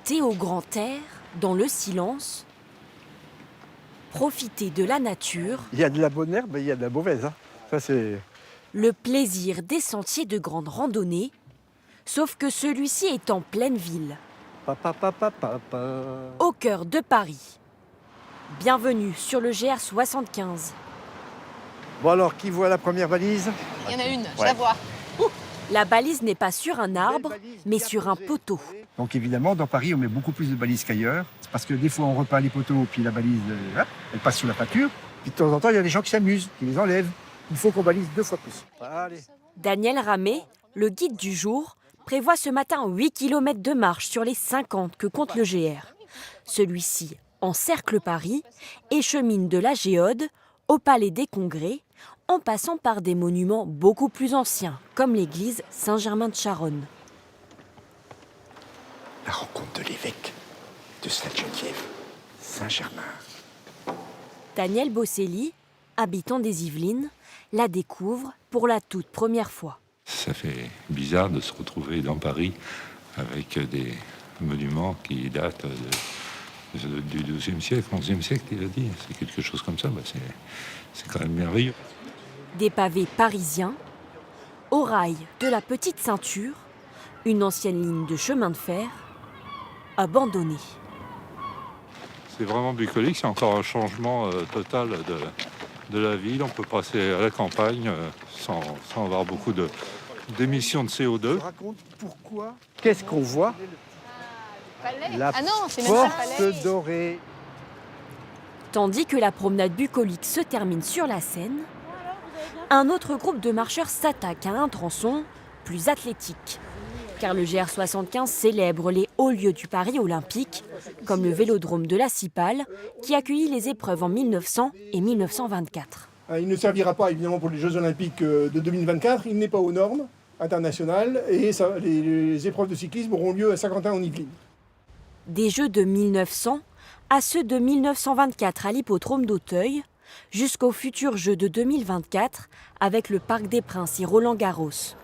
Sauter au grand air, dans le silence, profiter de la nature. Il y a de la bonne herbe et il y a de la mauvaise. Hein. Ça, c'est... Le plaisir des sentiers de grande randonnée, sauf que celui-ci est en pleine ville, au cœur de Paris. Bienvenue sur le GR75. Bon alors, qui voit la première balise? Il y en a une, je la vois. La balise n'est pas sur un arbre, mais sur un poteau. Donc évidemment, dans Paris, on met beaucoup plus de balises qu'ailleurs. C'est parce que des fois, on repeint les poteaux, puis la balise, elle passe sous la pâture. Puis de temps en temps, il y a des gens qui s'amusent, qui les enlèvent. Il faut qu'on balise 2 fois plus. Allez. Daniel Ramé, le guide du jour, prévoit ce matin 8 km de marche sur les 50 que compte le GR. Celui-ci encercle Paris et chemine de la Géode au Palais des Congrès, en passant par des monuments beaucoup plus anciens, comme l'église Saint-Germain de Charonne. La rencontre de l'évêque de Sainte-Geneviève, Saint-Germain. Daniel Bosselli, habitant des Yvelines, la découvre pour la toute première fois. Ça fait bizarre de se retrouver dans Paris avec des monuments qui datent du XIIe siècle, XIe siècle, il a dit. C'est quelque chose comme ça, c'est quand même merveilleux. Des pavés parisiens, au rail de la Petite Ceinture, une ancienne ligne de chemin de fer, abandonnée. C'est vraiment bucolique, c'est encore un changement total de la ville. On peut passer à la campagne sans avoir beaucoup d'émissions de CO2. Je raconte pourquoi. Qu'est-ce qu'on voit? La Ah non, c'est même pas le palais. Porte dorée. Tandis que la promenade bucolique se termine sur la Seine, un autre groupe de marcheurs s'attaque à un tronçon plus athlétique. Car le GR75 célèbre les hauts lieux du Paris olympique, comme le vélodrome de la Cipale, qui accueillit les épreuves en 1900 et 1924. Il ne servira pas évidemment pour les Jeux Olympiques de 2024, il n'est pas aux normes internationales et les épreuves de cyclisme auront lieu à Saint-Quentin-en-Yvelines. Des Jeux de 1900 à ceux de 1924 à l'hippodrome d'Auteuil, jusqu'aux futurs Jeux de 2024 avec le Parc des Princes et Roland-Garros.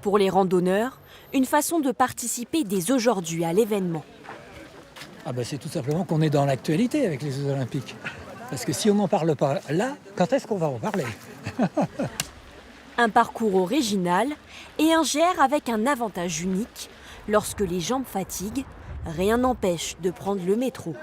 Pour les randonneurs, une façon de participer dès aujourd'hui à l'événement. C'est tout simplement qu'on est dans l'actualité avec les Jeux Olympiques. Parce que si on n'en parle pas là, quand est-ce qu'on va en parler? Un parcours original et un GR avec un avantage unique. Lorsque les jambes fatiguent, rien n'empêche de prendre le métro.